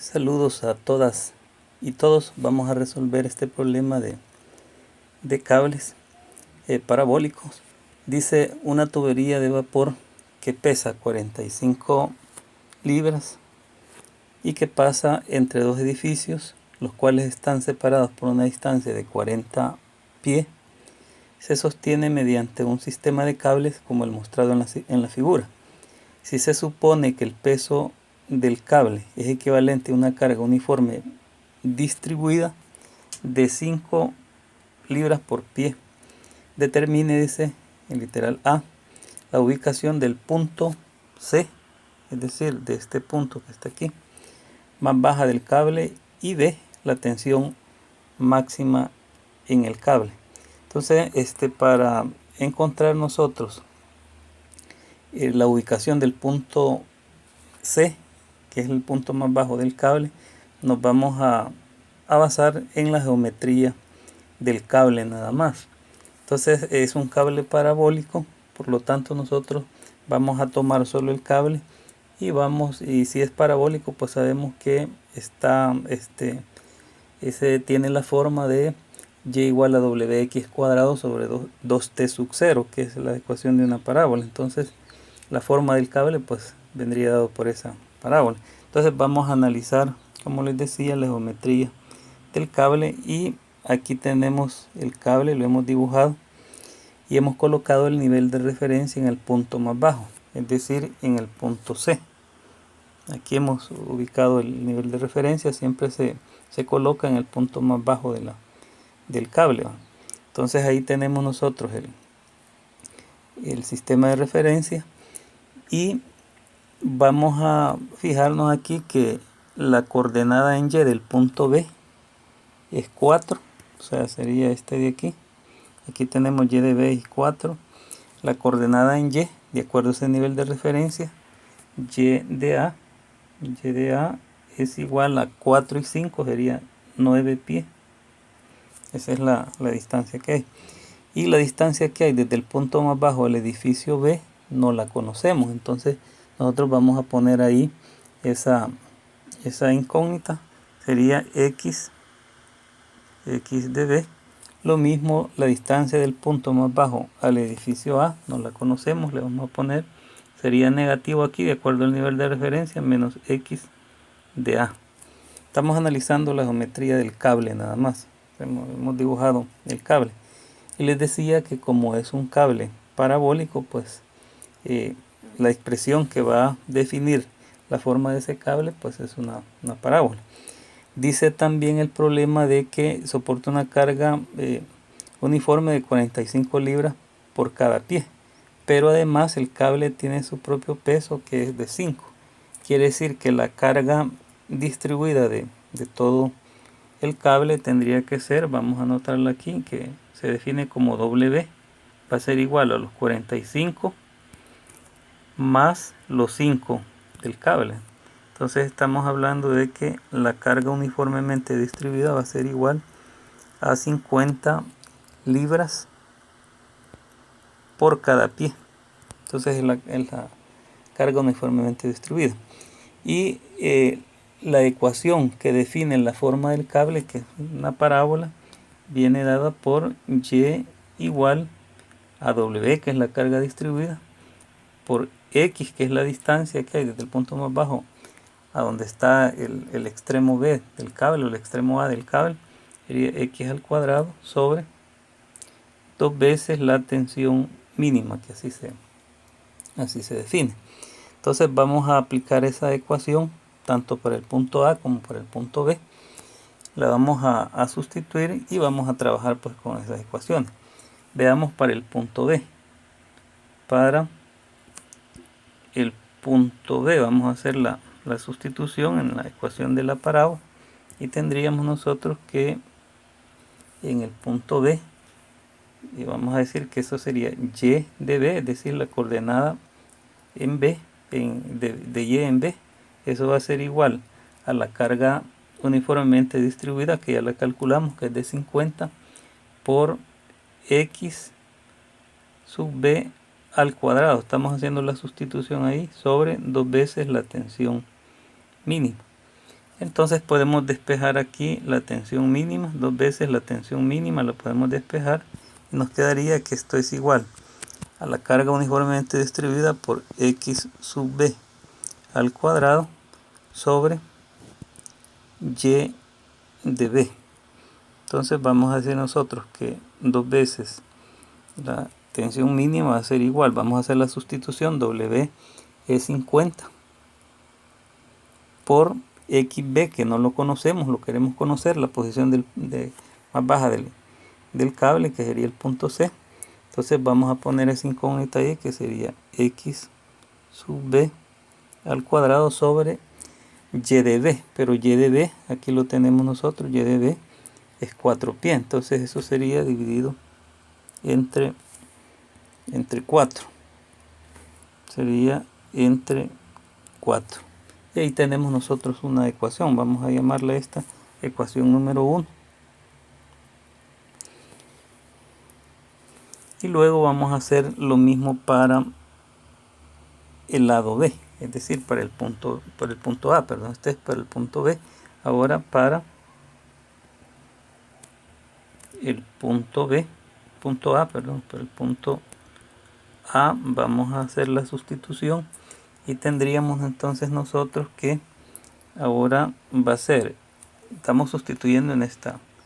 Saludos a todas y todos. Vamos a resolver este problema de cables parabólicos. Dice una tubería de vapor que pesa 45 libras y que pasa entre dos edificios, los cuales están separados por una distancia de 40 pies. Se sostiene mediante un sistema de cables como el mostrado en la figura. Si se supone que el peso del cable es equivalente a una carga uniforme distribuida de 5 libras por pie, determine, dice el literal A, la ubicación del punto C, es decir, de este punto que está aquí, más baja del cable, y B, la tensión máxima en el cable. Entonces, para encontrar nosotros la ubicación del punto C, que es el punto más bajo del cable, nos vamos a basar en la geometría del cable nada más. Entonces es un cable parabólico, por lo tanto nosotros vamos a tomar solo el cable y si es parabólico, pues sabemos que ese tiene la forma de y igual a wx cuadrado sobre 2t sub 0, que es la ecuación de una parábola. Entonces la forma del cable pues vendría dado por esa parábola. Entonces vamos a analizar, como les decía, la geometría del cable, y aquí tenemos el cable, lo hemos dibujado y hemos colocado el nivel de referencia en el punto más bajo, es decir, en el punto C. Aquí hemos ubicado el nivel de referencia, siempre se coloca en el punto más bajo del cable. Entonces ahí tenemos nosotros el sistema de referencia, y vamos a fijarnos aquí que la coordenada en Y del punto B es 4, o sea, sería este de aquí. Aquí tenemos Y de B y 4. La coordenada en Y, de acuerdo a ese nivel de referencia, Y de A es igual a 4 y 5, sería 9 pies. Esa es la distancia que hay. Y la distancia que hay desde el punto más bajo del edificio B no la conocemos. Entonces nosotros vamos a poner ahí esa incógnita. Sería X de B. Lo mismo la distancia del punto más bajo al edificio A, no la conocemos, le vamos a poner, sería negativo aquí de acuerdo al nivel de referencia, menos X de A. Estamos analizando la geometría del cable nada más. Hemos dibujado el cable. Y les decía que como es un cable parabólico, pues la expresión que va a definir la forma de ese cable pues es una parábola. Dice también el problema de que soporta una carga uniforme de 45 libras por cada pie, pero además el cable tiene su propio peso, que es de 5. Quiere decir que la carga distribuida de todo el cable tendría que ser, vamos a anotarla aquí, que se define como W, va a ser igual a los 45 más los 5 del cable. Entonces estamos hablando de que la carga uniformemente distribuida va a ser igual a 50 libras por cada pie. Entonces es la carga uniformemente distribuida. Y la ecuación que define la forma del cable, que es una parábola, viene dada por Y igual a W, que es la carga distribuida, por X, que es la distancia que hay desde el punto más bajo a donde está el extremo B del cable o el extremo A del cable, sería X al cuadrado sobre 2 veces la tensión mínima, que así se define. Entonces vamos a aplicar esa ecuación tanto para el punto A como para el punto B. La vamos a sustituir y vamos a trabajar pues con esas ecuaciones. Veamos para el punto B. Para el punto B vamos a hacer la sustitución en la ecuación de la parábola, y tendríamos nosotros que en el punto B, y vamos a decir que eso sería Y de B, es decir, la coordenada en B, de Y en B, eso va a ser igual a la carga uniformemente distribuida, que ya la calculamos, que es de 50 por X sub B al cuadrado. Estamos haciendo la sustitución ahí sobre 2 veces la tensión mínima. Entonces podemos despejar aquí la tensión mínima, 2 veces la tensión mínima la podemos despejar y nos quedaría que esto es igual a la carga uniformemente distribuida por X sub B al cuadrado sobre Y de B. Entonces vamos a decir nosotros que 2 veces la tensión mínima va a ser igual, vamos a hacer la sustitución, W es 50 por XB, que no lo conocemos, lo queremos conocer, la posición más baja del cable, que sería el punto C. Entonces vamos a poner esa incógnita ahí, que sería X sub B al cuadrado sobre Y de B, pero Y de B, aquí lo tenemos nosotros, Y de B es 4π, entonces eso sería dividido entre 4, sería entre 4. Y ahí tenemos nosotros una ecuación, vamos a llamarle esta ecuación número 1. Y luego vamos a hacer lo mismo para el lado B, es decir, para el punto A, perdón, este es para el punto B. Ahora para el punto B, punto A, perdón, para el punto A vamos a hacer la sustitución y tendríamos entonces nosotros que ahora va a ser, estamos sustituyendo en la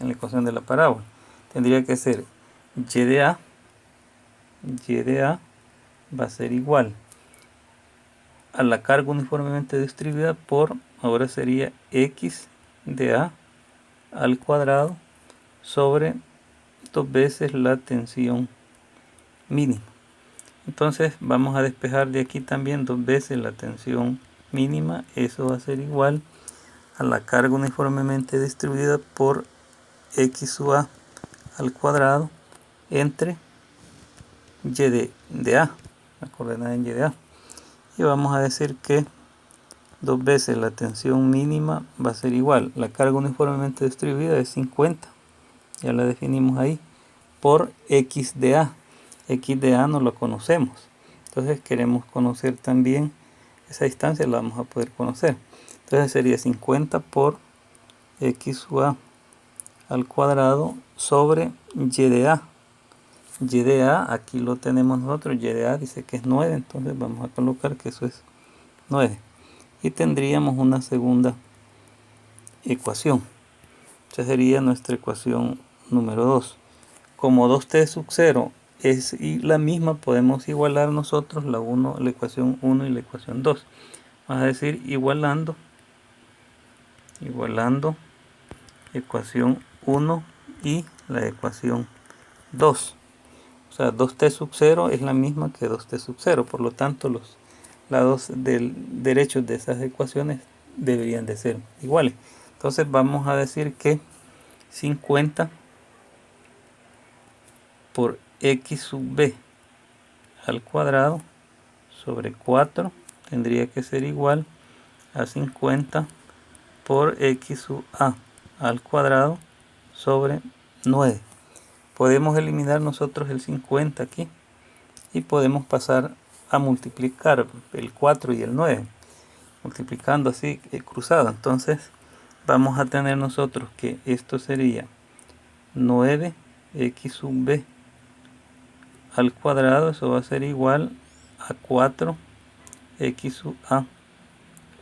ecuación de la parábola, tendría que ser y de A va a ser igual a la carga uniformemente distribuida por, ahora sería X de A al cuadrado sobre 2 veces la tensión mínima. Entonces vamos a despejar de aquí también 2 veces la tensión mínima, eso va a ser igual a la carga uniformemente distribuida por X sub A al cuadrado entre Y de A, la coordenada en Y de A. Y vamos a decir que 2 veces la tensión mínima va a ser igual, la carga uniformemente distribuida es 50, ya la definimos ahí, por X de A. X de A no lo conocemos, entonces queremos conocer también esa distancia, la vamos a poder conocer. Entonces sería 50 por X sub A al cuadrado sobre Y de A. Y de A, aquí lo tenemos nosotros, Y de A dice que es 9, entonces vamos a colocar que eso es 9. Y tendríamos una segunda ecuación. Esta sería nuestra ecuación número 2. Como 2t sub 0 es la misma, podemos igualar nosotros la ecuación 1 y la ecuación 2. Vamos a decir igualando ecuación 1 y la ecuación 2. O sea, 2t sub 0 es la misma que 2t sub 0, por lo tanto los lados derechos de esas ecuaciones deberían de ser iguales. Entonces vamos a decir que 50 por X sub B al cuadrado sobre 4 tendría que ser igual a 50 por X sub A al cuadrado sobre 9. Podemos eliminar nosotros el 50 aquí y podemos pasar a multiplicar el 4 y el 9, multiplicando así cruzado. Entonces vamos a tener nosotros que esto sería 9x sub b al cuadrado, eso va a ser igual a 4x sub a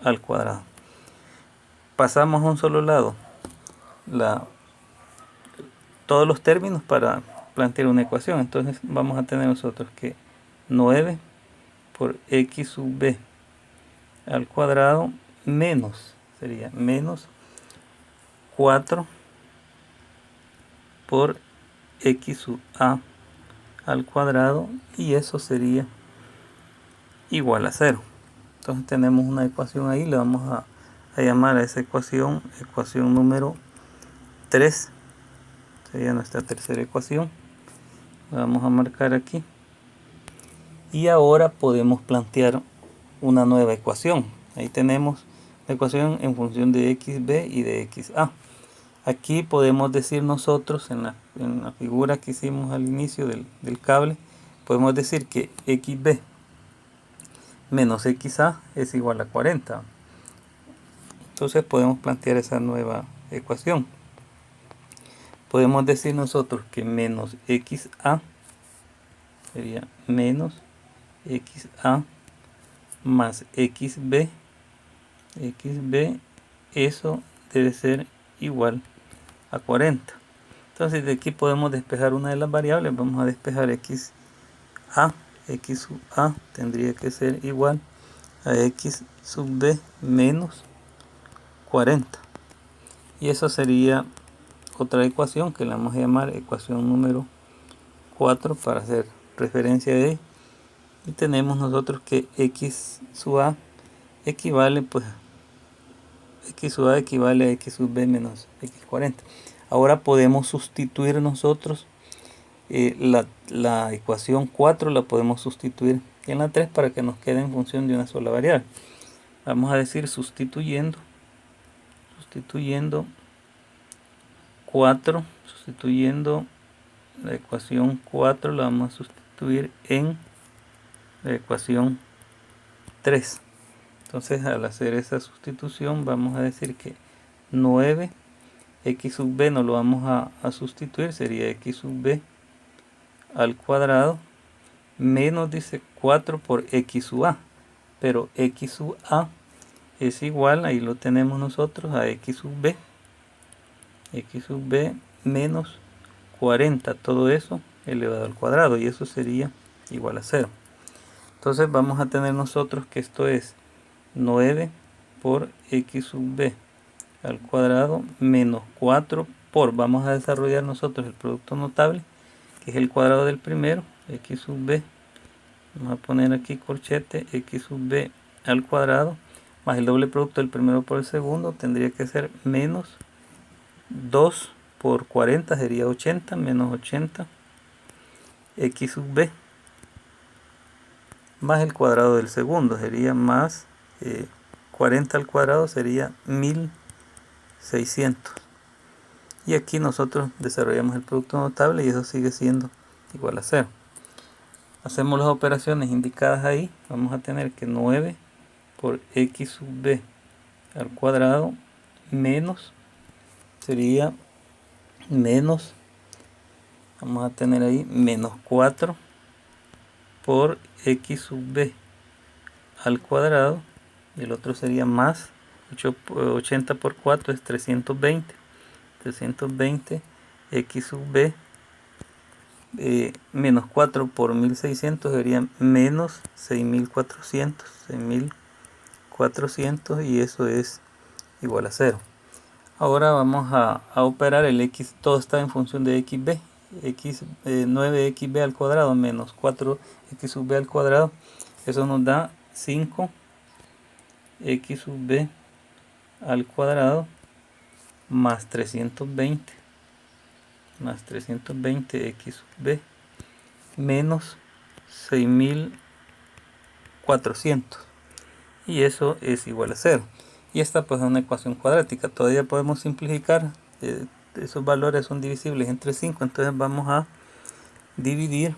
al cuadrado. Pasamos a un solo lado todos los términos para plantear una ecuación. Entonces vamos a tener nosotros que 9 por x sub b al cuadrado sería menos 4 por x sub a al cuadrado, y eso sería igual a 0. Entonces tenemos una ecuación ahí, le vamos a llamar a esa ecuación número 3, sería nuestra tercera ecuación, la vamos a marcar aquí. Y ahora podemos plantear una nueva ecuación. Ahí tenemos la ecuación en función de xb y de xa. Aquí podemos decir nosotros, en la figura que hicimos al inicio del cable, podemos decir que xb menos xa es igual a 40. Entonces podemos plantear esa nueva ecuación. Podemos decir nosotros que menos xa sería menos xa más xb, eso debe ser igual a 40. Entonces de aquí podemos despejar una de las variables. Vamos a despejar x sub a tendría que ser igual a x sub b menos 40. Y eso sería otra ecuación que la vamos a llamar ecuación número 4 para hacer referencia a ella. Y tenemos nosotros que x sub a equivale a x sub b menos x40. Ahora podemos sustituir nosotros la ecuación 4, la podemos sustituir en la 3 para que nos quede en función de una sola variable. Vamos a decir sustituyendo 4, sustituyendo la ecuación 4 la vamos a sustituir en la ecuación 3. Entonces al hacer esa sustitución vamos a decir que 9 x sub b no lo vamos a sustituir, sería x sub b al cuadrado menos, dice 4 por x sub a, pero x sub a es igual, ahí lo tenemos nosotros, a x sub b menos 40, todo eso elevado al cuadrado, y eso sería igual a 0. Entonces vamos a tener nosotros que esto es 9 por x sub b al cuadrado menos 4 por, vamos a desarrollar nosotros el producto notable, que es el cuadrado del primero, x sub b, vamos a poner aquí corchete, x sub b al cuadrado, más el doble producto del primero por el segundo, tendría que ser menos 2 por 40, sería 80, menos 80, x sub b, más el cuadrado del segundo, sería más 40 al cuadrado, sería 1600. Y aquí nosotros desarrollamos el producto notable y eso sigue siendo igual a 0. Hacemos las operaciones indicadas ahí. Vamos a tener que 9 por x sub b al cuadrado menos, sería menos, vamos a tener ahí menos 4 por x sub b al cuadrado, y el otro sería más 80 por 4 es 320 x sub b menos 4 por 1600 sería menos 6400, y eso es igual a 0. Ahora vamos a operar el x, todo está en función de xb, 9xb al cuadrado menos 4x sub b al cuadrado, eso nos da 5x sub b al cuadrado más 320 x sub b menos 6400, y eso es igual a 0. Y esta pues es una ecuación cuadrática. Todavía podemos simplificar, esos valores son divisibles entre 5, entonces vamos a dividir,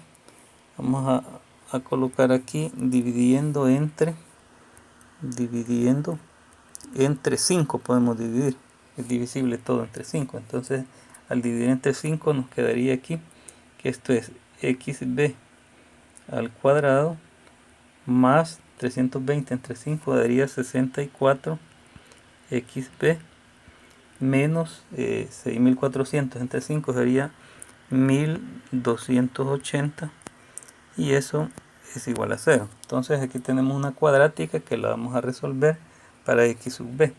vamos a colocar aquí dividiendo entre 5, podemos dividir, es divisible todo entre 5, entonces al dividir entre 5 nos quedaría aquí que esto es xb al cuadrado más 320 entre 5 daría 64 xb menos 6400 entre 5 sería 1280, y eso es igual a 0. Entonces aquí tenemos una cuadrática que la vamos a resolver para x sub b.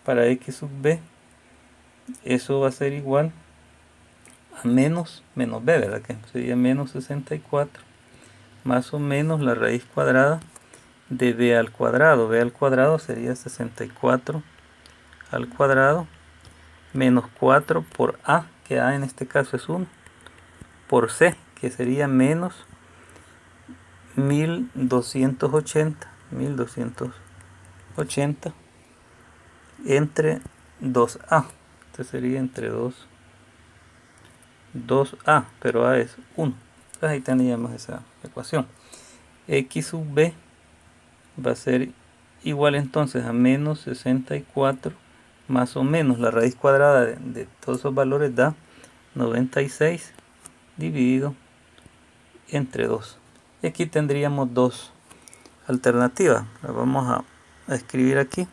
Para x sub b eso va a ser igual a menos b, ¿verdad? Que sería menos 64 más o menos la raíz cuadrada de b al cuadrado. B al cuadrado sería 64 al cuadrado menos 4 por a, que a en este caso es 1, por c, que sería menos 1280 entre 2a. Este sería entre 2a, pero a es 1. Entonces ahí teníamos esa ecuación. X sub b va a ser igual entonces a menos 64 más o menos la raíz cuadrada de todos esos valores da 96 dividido entre 2. Y aquí tendríamos dos alternativas. Las vamos a escribir aquí.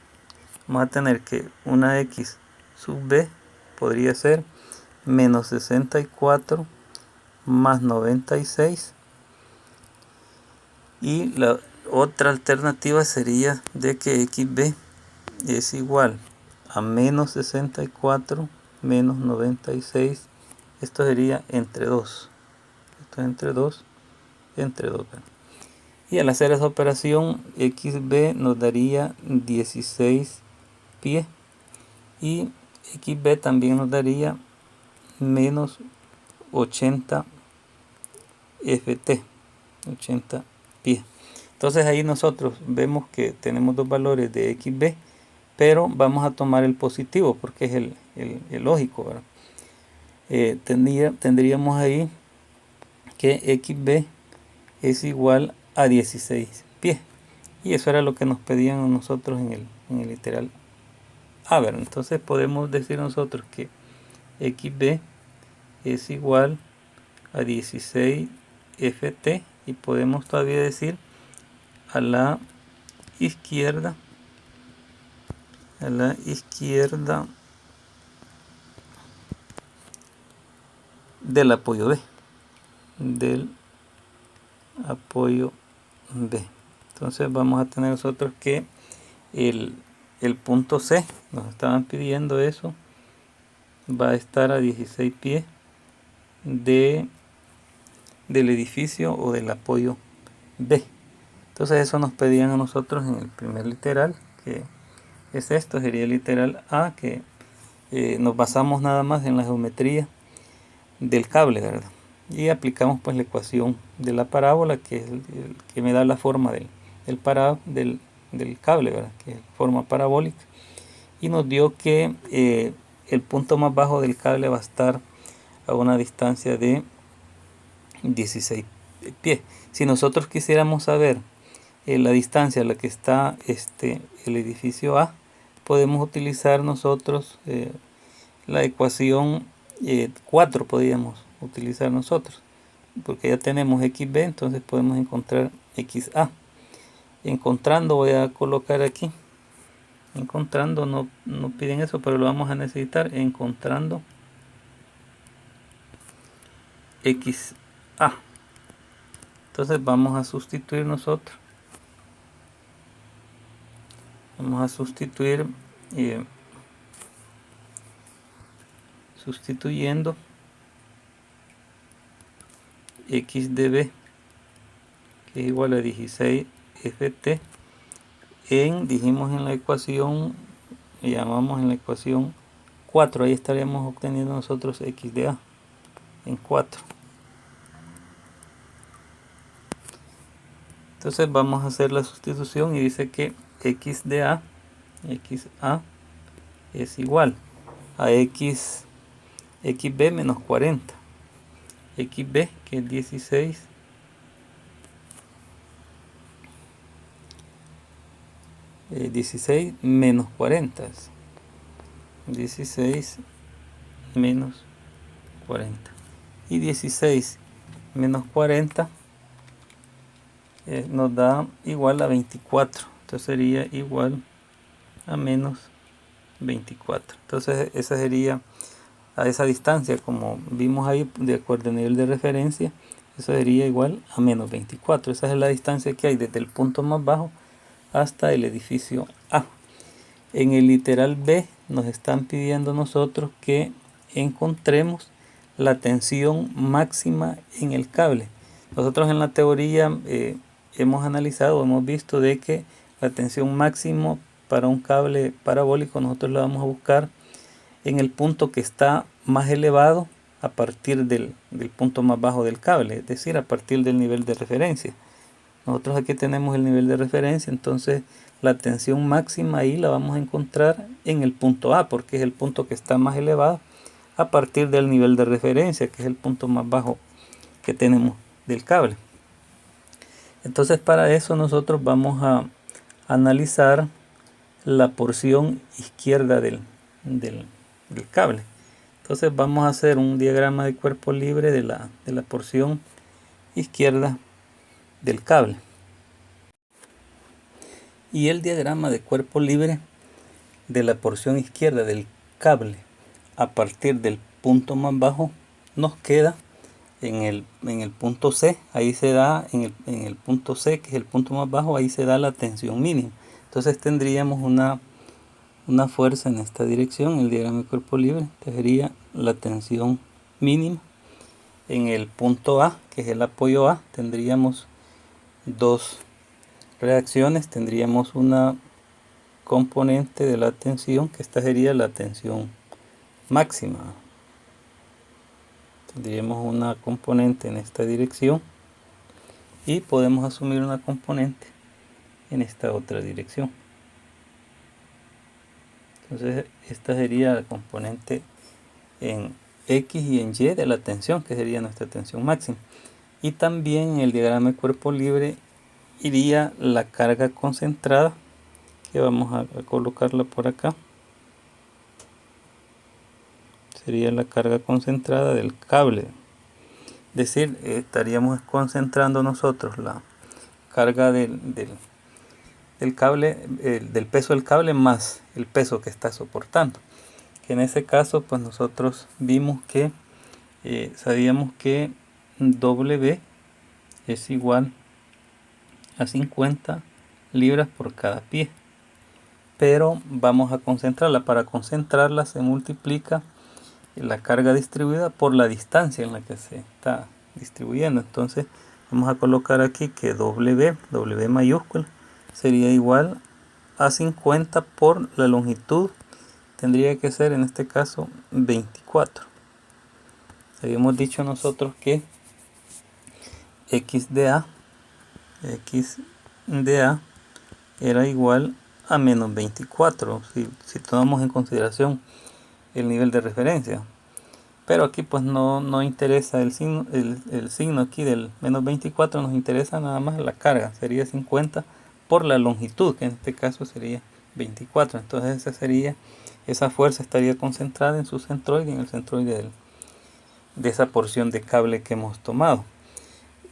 Vamos a tener que una x sub b podría ser menos 64 más 96. Y la otra alternativa sería de que xb es igual a menos 64 menos 96. Esto sería entre 2. Esto es entre 2, entre 2. Y al hacer esa operación, xb nos daría 16 pie. Y xb también nos daría menos 80 ft, 80 pie. Entonces ahí nosotros vemos que tenemos dos valores de xb, pero vamos a tomar el positivo porque es el lógico, ¿verdad? Tendríamos ahí que xb es igual a 16 pies, y eso era lo que nos pedían a nosotros en el literal A, ¿verdad? Entonces podemos decir nosotros que xb es igual a 16 ft, y podemos todavía decir a la izquierda del apoyo B, Entonces vamos a tener nosotros que el punto C, nos estaban pidiendo eso, va a estar a 16 pies del edificio o del apoyo B. Entonces eso nos pedían a nosotros en el primer literal, que es esto, sería el literal A, que nos basamos nada más en la geometría del cable, ¿verdad? Y aplicamos pues la ecuación de la parábola, que es el que me da la forma del cable, ¿verdad? Que es forma parabólica, y nos dio que el punto más bajo del cable va a estar a una distancia de 16 pies. Si nosotros quisiéramos saber la distancia a la que está el edificio A, podemos utilizar nosotros la ecuación 4, podríamos utilizar nosotros, porque ya tenemos xb, entonces podemos encontrar xa. Encontrando, voy a colocar aquí, encontrando, no piden eso, pero lo vamos a necesitar, encontrando xa. Entonces vamos a sustituir nosotros, sustituyendo xdb, que es igual a 16 ft, dijimos en la ecuación, llamamos en la ecuación 4, ahí estaríamos obteniendo nosotros xda en 4. Entonces vamos a hacer la sustitución y dice que xa es igual a xb menos 40. xb, que es 16 menos 40, 16 menos 40, y 16 menos 40 nos da igual a 24. Entonces sería igual a menos 24. Entonces esa sería a esa distancia, como vimos ahí, de acuerdo al nivel de referencia, eso sería igual a menos 24. Esa es la distancia que hay desde el punto más bajo hasta el edificio A. En el literal B nos están pidiendo nosotros que encontremos la tensión máxima en el cable. Nosotros en la teoría hemos analizado, hemos visto de que la tensión máxima para un cable parabólico nosotros la vamos a buscar en el punto que está más elevado a partir del punto más bajo del cable, es decir, a partir del nivel de referencia. Nosotros aquí tenemos el nivel de referencia, entonces la tensión máxima ahí la vamos a encontrar en el punto A, porque es el punto que está más elevado a partir del nivel de referencia, que es el punto más bajo que tenemos del cable. Entonces para eso nosotros vamos a analizar la porción izquierda del cable. Entonces vamos a hacer un diagrama de cuerpo libre de la porción izquierda del cable. Y el diagrama de cuerpo libre de la porción izquierda del cable a partir del punto más bajo nos queda en el punto C. Ahí se da, en el punto C, que es el punto más bajo, ahí se da la tensión mínima. Entonces tendríamos una fuerza en esta dirección, el diagrama de cuerpo libre, que sería la tensión mínima. En el punto A, que es el apoyo A, tendríamos dos reacciones. Tendríamos una componente de la tensión, que esta sería la tensión máxima. Tendríamos una componente en esta dirección y podemos asumir una componente en esta otra dirección. Entonces esta sería la componente en X y en Y de la tensión, que sería nuestra tensión máxima. Y también en el diagrama de cuerpo libre iría la carga concentrada, que vamos a colocarla por acá. Sería la carga concentrada del cable. Es decir, estaríamos concentrando nosotros la carga del cable, del peso del cable más el peso que está soportando. Que en ese caso, pues nosotros vimos que sabíamos que W es igual a 50 libras por cada pie. Pero vamos a concentrarla. Para concentrarla se multiplica la carga distribuida por la distancia en la que se está distribuyendo. Entonces vamos a colocar aquí que W mayúscula, sería igual a 50 por la longitud. Tendría que ser en este caso 24. Habíamos dicho nosotros que x de A era igual a menos 24 si tomamos en consideración el nivel de referencia. Pero aquí pues no interesa el signo aquí del menos 24, nos interesa nada más la carga, sería 50 por la longitud, que en este caso sería 24. Entonces esa fuerza estaría concentrada en su centroide, en el centroide de esa porción de cable que hemos tomado.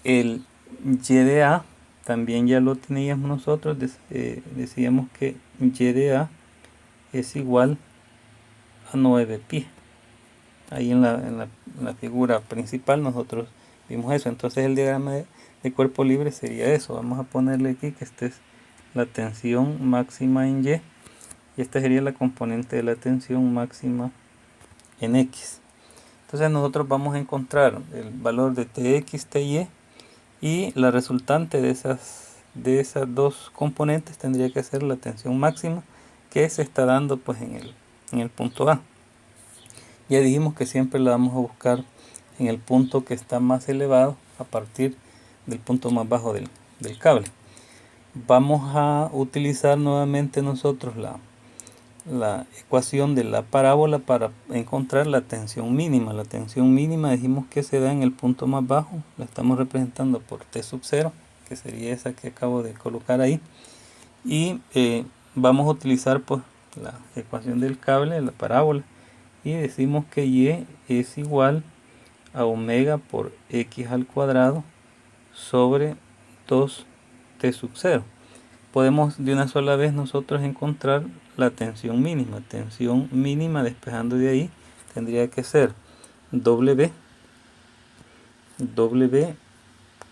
El Y de A también ya lo teníamos nosotros, decíamos que Y de A es igual a 9 pi. Ahí en la figura principal nosotros vimos eso. Entonces el diagrama de cuerpo libre sería eso. Vamos a ponerle aquí que esta es la tensión máxima en Y, y esta sería la componente de la tensión máxima en X. Entonces nosotros vamos a encontrar el valor de Tx, Ty, y la resultante de esas dos componentes tendría que ser la tensión máxima que se está dando pues en el punto A. Ya dijimos que siempre la vamos a buscar en el punto que está más elevado a partir del punto más bajo del cable. Vamos a utilizar nuevamente nosotros la ecuación de la parábola para encontrar la tensión mínima. La tensión mínima dijimos que se da en el punto más bajo, la estamos representando por T sub 0, que sería esa que acabo de colocar ahí. Y vamos a utilizar pues la ecuación del cable, la parábola, y decimos que Y es igual a omega por X al cuadrado sobre 2T sub 0. Podemos de una sola vez nosotros encontrar la tensión mínima. Tensión mínima, despejando de ahí, tendría que ser W,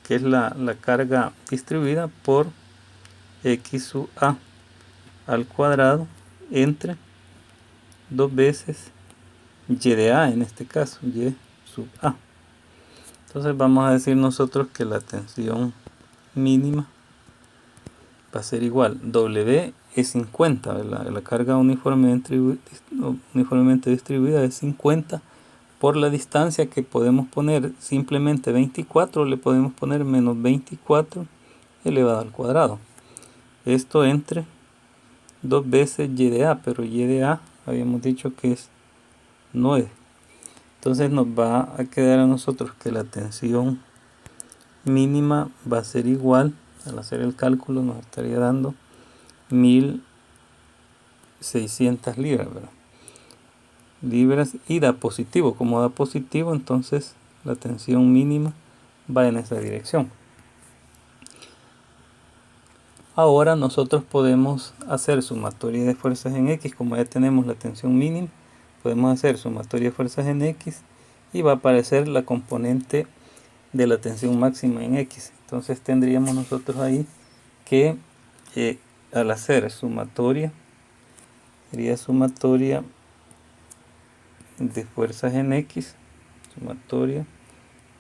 que es la carga distribuida, por X sub A al cuadrado entre 2 veces Y de A, en este caso, Y sub A. Entonces vamos a decir nosotros que la tensión mínima va a ser igual. W es 50, la carga uniformemente distribuida es 50 por la distancia, que podemos poner simplemente 24, le podemos poner menos 24 elevado al cuadrado. Esto entre 2 veces Y de A, pero Y de A habíamos dicho que es 9. Entonces nos va a quedar a nosotros que la tensión mínima va a ser igual, al hacer el cálculo nos estaría dando 1600 libras, ¿verdad? Libras, y da positivo. Como da positivo, entonces la tensión mínima va en esa dirección. Ahora nosotros podemos hacer sumatoria de fuerzas en X. Como ya tenemos la tensión mínima, podemos hacer sumatoria de fuerzas en X y va a aparecer la componente de la tensión máxima en X. Entonces tendríamos nosotros ahí que al hacer sumatoria, sería sumatoria de fuerzas en X, sumatoria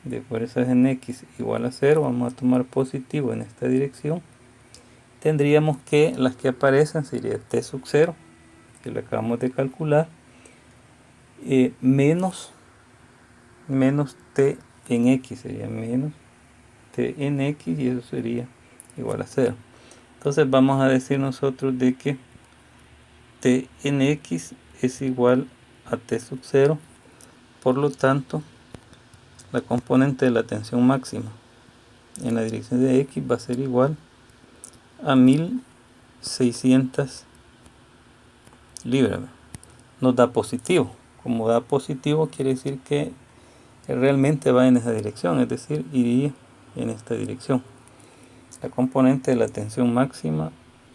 de fuerzas en X igual a 0. Vamos a tomar positivo en esta dirección. Tendríamos que las que aparecen sería T sub 0, que lo acabamos de calcular, menos T en X, sería menos T en X, y eso sería igual a 0. Entonces vamos a decir nosotros de que T en X es igual a T sub 0, por lo tanto la componente de la tensión máxima en la dirección de X va a ser igual a 1600 libras. Nos da positivo. Como da positivo, quiere decir que realmente va en esa dirección, es decir, iría en esta dirección. La componente de la tensión máxima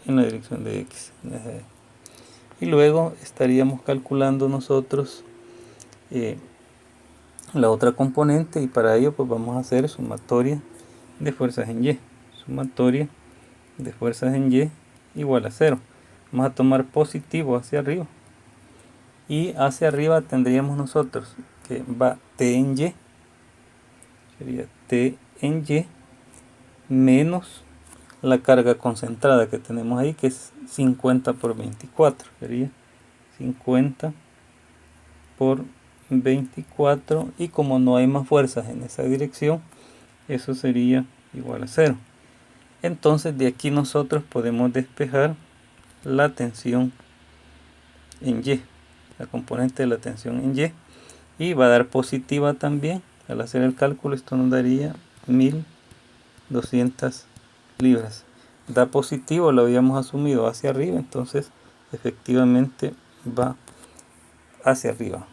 en la dirección de X. Y luego estaríamos calculando nosotros la otra componente, y para ello pues vamos a hacer sumatoria de fuerzas en Y. Sumatoria de fuerzas en Y igual a 0. Vamos a tomar positivo hacia arriba, y hacia arriba tendríamos nosotros que va T en Y, sería T en Y menos la carga concentrada que tenemos ahí, que es 50 por 24, sería 50 por 24, y como no hay más fuerzas en esa dirección, eso sería igual a 0. Entonces de aquí nosotros podemos despejar la tensión en Y, la componente de la tensión en Y, y va a dar positiva también. Al hacer el cálculo, esto nos daría 1200 libras. Da positivo, lo habíamos asumido hacia arriba, entonces efectivamente va hacia arriba.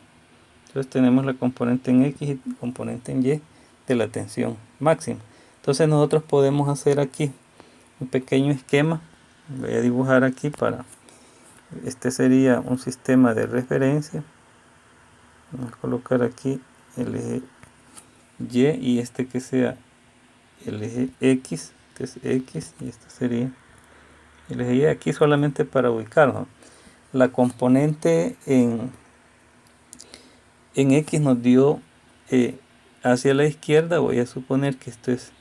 Entonces tenemos la componente en X y componente en Y de la tensión máxima. Entonces nosotros podemos hacer aquí un pequeño esquema. Voy a dibujar aquí para... Este sería un sistema de referencia. Vamos a colocar aquí el eje Y, y este que sea el eje X. Este es X y este sería el eje Y. Aquí solamente para ubicarnos. La componente en X nos dio hacia la izquierda. Voy a suponer que esto es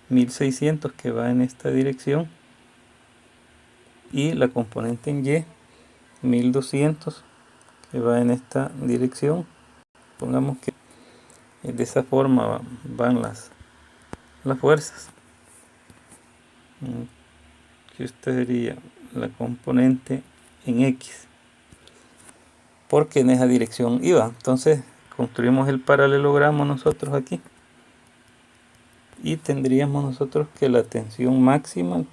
1600, que va en esta dirección, y la componente en Y 1200, que va en esta dirección. Pongamos que de esa forma van las fuerzas. Que esta sería la componente en X, porque en esa dirección iba. Entonces construimos el paralelogramo nosotros aquí, y tendríamos nosotros que la tensión máxima,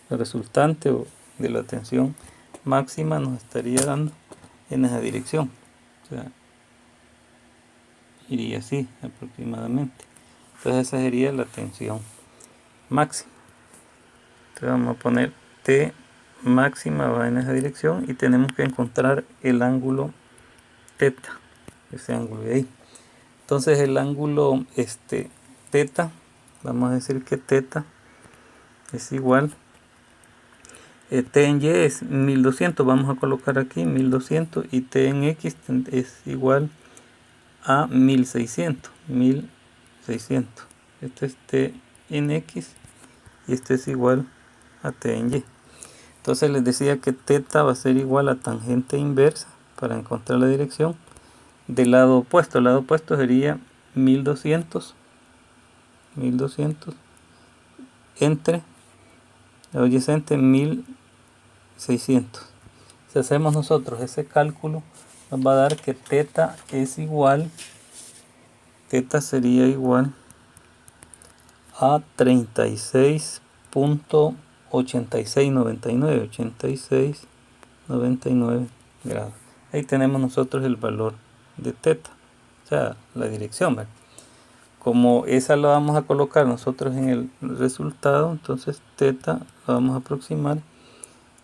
el resultante de la tensión máxima, nos estaría dando en esa dirección. O sea, iría así aproximadamente. Entonces esa sería la tensión máxima. Entonces vamos a poner T máxima va en esa dirección, y tenemos que encontrar el ángulo teta, ese ángulo de ahí. Entonces el ángulo teta, vamos a decir que teta es igual, T en Y es 1200, vamos a colocar aquí 1200, y T en X es igual a 1600. Este es T en X y este es igual a T en Y. Entonces les decía que teta va a ser igual a tangente inversa para encontrar la dirección del lado opuesto. El lado opuesto sería 1200 entre la adyacente 1600. Si hacemos nosotros ese cálculo, nos va a dar que teta sería igual a 36.8 86,99, 86,99 grados. Ahí tenemos nosotros el valor de teta, o sea, la dirección, ¿verdad? Como esa la vamos a colocar nosotros en el resultado, entonces teta la vamos a aproximar,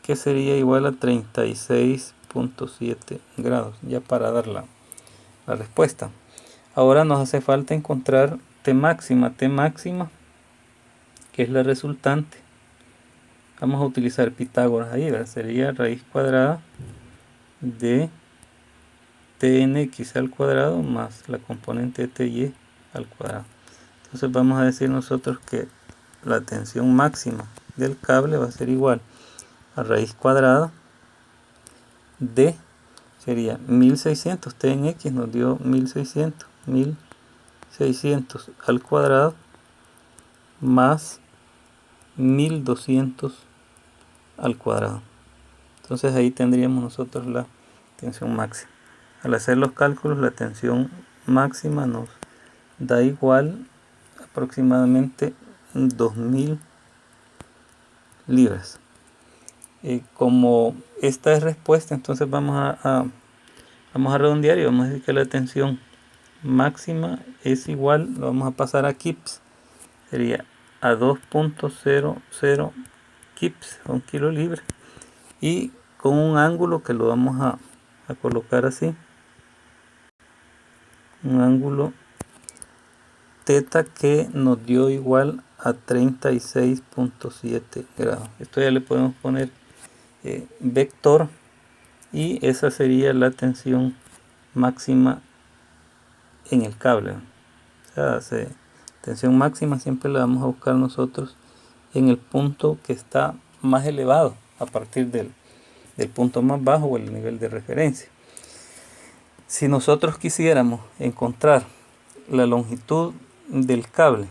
que sería igual a 36,7 grados, ya para dar la respuesta. Ahora nos hace falta encontrar T máxima, que es la resultante. Vamos a utilizar Pitágoras ahí, ¿verdad? Sería raíz cuadrada de tnx al cuadrado más la componente ty al cuadrado. Entonces vamos a decir nosotros que la tensión máxima del cable va a ser igual a raíz cuadrada de, sería 1600, tnx nos dio 1600 al cuadrado más 1200 al cuadrado. Entonces ahí tendríamos nosotros la tensión máxima. Al hacer los cálculos, la tensión máxima nos da igual aproximadamente 2000 libras. Como esta es respuesta, entonces vamos a redondear y vamos a decir que la tensión máxima es igual, lo vamos a pasar a kips, sería a 2.00 kips, un kilo libre, y con un ángulo que lo vamos a colocar así, un ángulo teta que nos dio igual a 36,7 grados. Esto ya le podemos poner vector, y esa sería la tensión máxima en el cable. O sea, tensión máxima siempre la vamos a buscar nosotros en el punto que está más elevado a partir del punto más bajo o el nivel de referencia. Si nosotros quisiéramos encontrar la longitud del cable,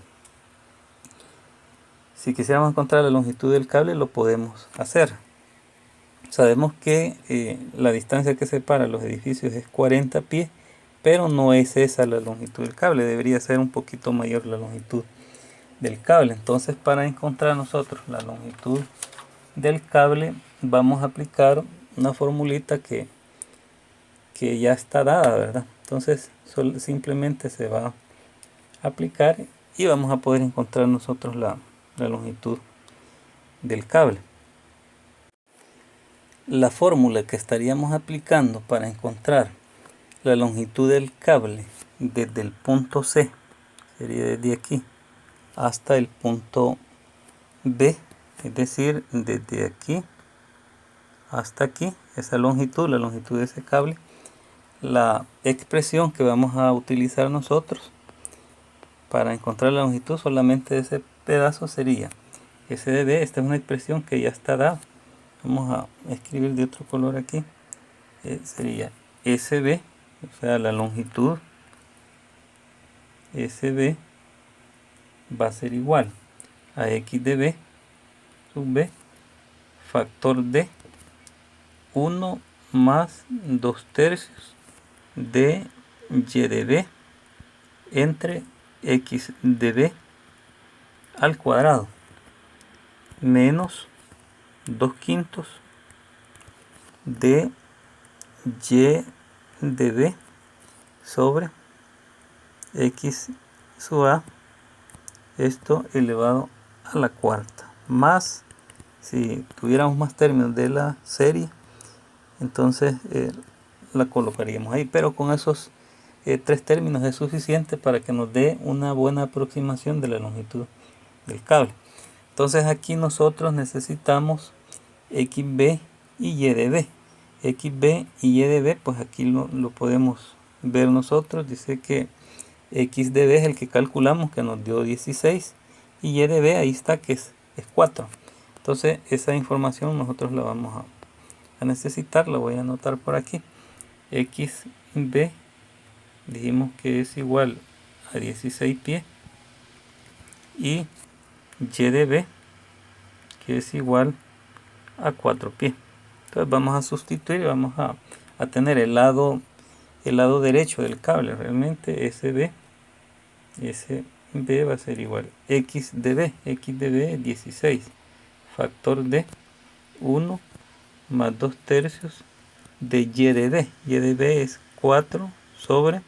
lo podemos hacer. Sabemos que la distancia que separa los edificios es 40 pies, pero no es esa la longitud del cable, debería ser un poquito mayor la longitud del cable. Entonces, para encontrar nosotros la longitud del cable, vamos a aplicar una formulita que ya está dada, ¿verdad? Entonces simplemente se va a aplicar y vamos a poder encontrar nosotros la longitud del cable. La fórmula que estaríamos aplicando para encontrar la longitud del cable desde el punto C, sería desde aquí hasta el punto B, es decir, desde aquí hasta aquí, esa longitud, la longitud de ese cable. La expresión que vamos a utilizar nosotros para encontrar la longitud solamente de ese pedazo sería S de B. Esta es una expresión que ya está dada. Vamos a escribir de otro color aquí. Sería SB, o sea, la longitud SB va a ser igual a X de B sub B, factor de 1 más 2/3 de Y de B entre X de B al cuadrado menos 2/5 de Y de B sobre X sub A, esto elevado a la cuarta, más, si tuviéramos más términos de la serie, entonces la colocaríamos ahí, pero con esos 3 términos es suficiente para que nos dé una buena aproximación de la longitud del cable. Entonces aquí nosotros necesitamos XB y Y de B. XB y Y de B, pues aquí lo podemos ver nosotros. Dice que X de B es el que calculamos, que nos dio 16, y Y de B ahí está, que es 4. Entonces esa información nosotros la vamos a necesitar, la voy a anotar por aquí. XB dijimos que es igual a 16 pies, y Y de B que es igual a 4 pies. Entonces vamos a sustituir y vamos a tener el lado derecho del cable. Realmente SB va a ser igual X de B. X de B es 16, factor de 1 más 2 tercios de y de b. Y de b es 4 sobre,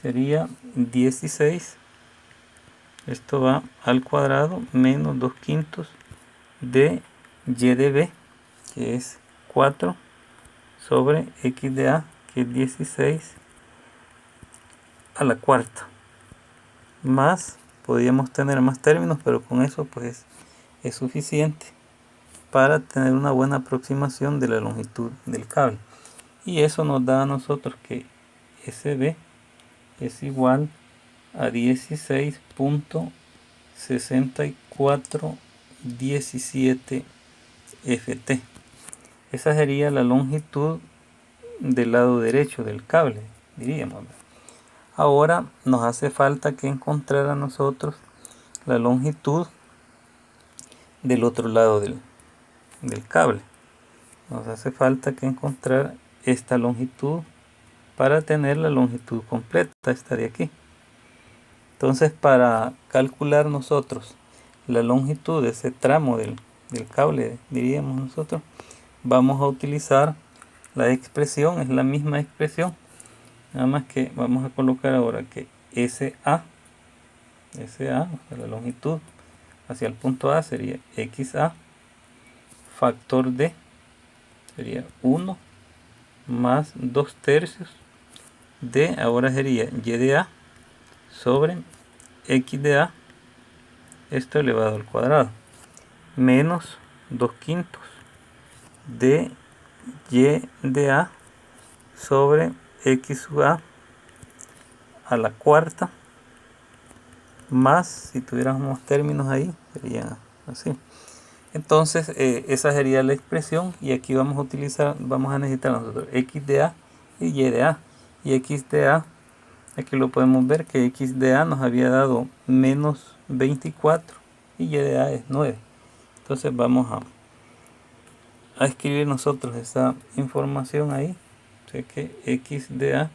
sería 16. Esto va al cuadrado menos 2 quintos de y de b, que es 4 sobre x de a, que es 16 a la cuarta. Más, podríamos tener más términos, pero con eso pues es suficiente para tener una buena aproximación de la longitud del cable. Y eso nos da a nosotros que SB es igual a 16.6417 ft. Esa sería la longitud del lado derecho del cable, diríamos. Ahora nos hace falta que encontrar a nosotros la longitud del otro lado del cable. Nos hace falta que encontrar esta longitud para tener la longitud completa, esta de aquí. Entonces, para calcular nosotros la longitud de ese tramo del cable, diríamos nosotros, vamos a utilizar la expresión, es la misma expresión, nada más que vamos a colocar ahora que SA, o sea, la longitud hacia el punto A sería XA, factor de, sería 1 más 2 tercios de, ahora sería y de a sobre x de a, esto elevado al cuadrado, menos 2 quintos de y de a sobre x sub a la cuarta, más, si tuviéramos términos ahí, sería así. Entonces, esa sería la expresión, y aquí vamos a necesitar nosotros x de a y y de a. Y x de a, aquí lo podemos ver que x de a nos había dado menos 24 y y de a es 9. Entonces vamos a escribir nosotros esa información ahí. O sea que x de a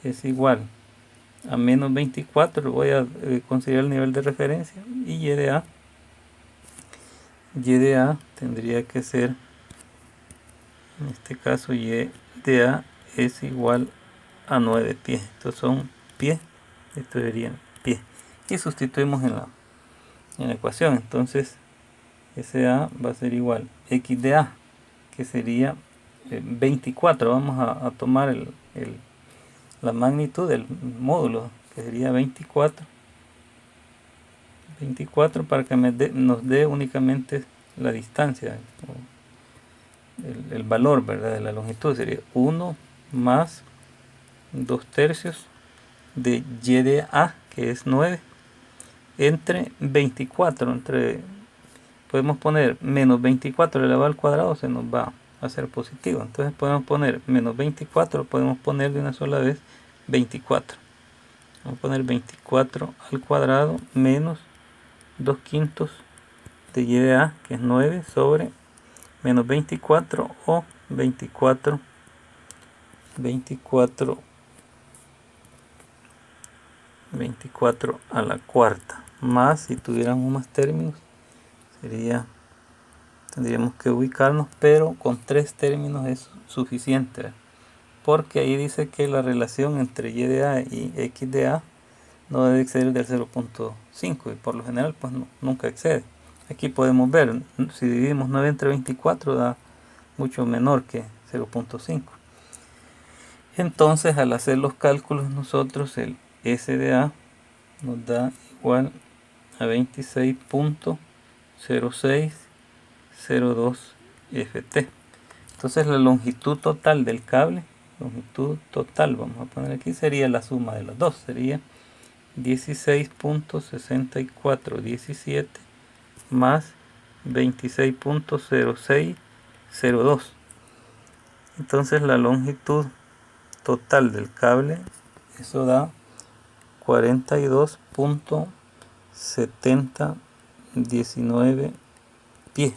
es igual a menos 24, voy a considerar el nivel de referencia, y y de a tendría que ser, en este caso y de a es igual a 9 pies. Estos son pies, esto sería pies, y sustituimos en la ecuación. Entonces SA va a ser igual x de a, que sería 24. Vamos a tomar la magnitud del módulo, que sería 24 para que nos dé únicamente la distancia, el valor, ¿verdad?, de la longitud. Sería 1 más 2 tercios de y de a, que es 9, entre 24, podemos poner menos 24 elevado al cuadrado, se nos va a hacer positivo. Entonces podemos poner menos 24, podemos poner de una sola vez 24. Vamos a poner 24 al cuadrado menos 2 quintos de y de a, que es 9, sobre menos 24 o 24 a la cuarta, más, si tuviéramos más términos, tendríamos que ubicarnos, pero con 3 términos es suficiente, porque ahí dice que la relación entre y de a y x de a no debe exceder del 0.5, y por lo general pues nunca excede. Aquí podemos ver, si dividimos 9 entre 24 da mucho menor que 0.5. Entonces, al hacer los cálculos nosotros, el S de A nos da igual a 26.0602 ft. Entonces la longitud total del cable, longitud total, vamos a poner aquí, sería la suma de los dos, sería 16.6417 más 26.0602. Entonces la longitud total del cable, eso da 42.7019 pies.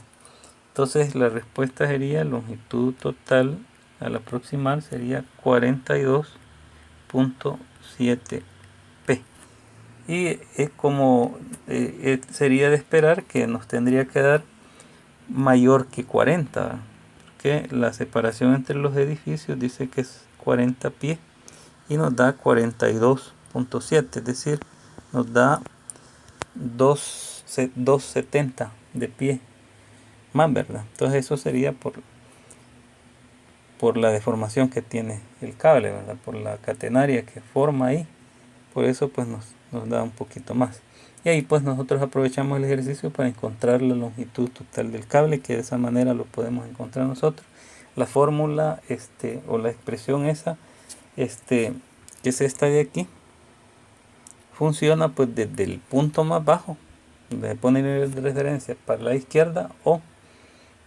Entonces la respuesta sería longitud total al aproximar sería 42.7 p. Y es como sería de esperar que nos tendría que dar mayor que 40, ¿verdad? Porque la separación entre los edificios dice que es 40 pies y nos da 42.7, es decir, nos da 270 de pie más, ¿verdad? Entonces eso sería por la deformación que tiene el cable, ¿verdad? Por la catenaria que forma ahí, por eso pues nos da un poquito más. Y ahí pues nosotros aprovechamos el ejercicio para encontrar la longitud total del cable, que de esa manera lo podemos encontrar nosotros. La fórmula o la expresión esa, que es esta de aquí, funciona pues desde el punto más bajo, donde se pone el nivel de referencia, para la izquierda o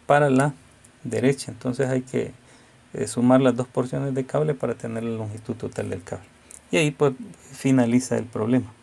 para la derecha. Entonces hay que sumar las dos porciones de cable para tener la longitud total del cable. Y ahí pues finaliza el problema.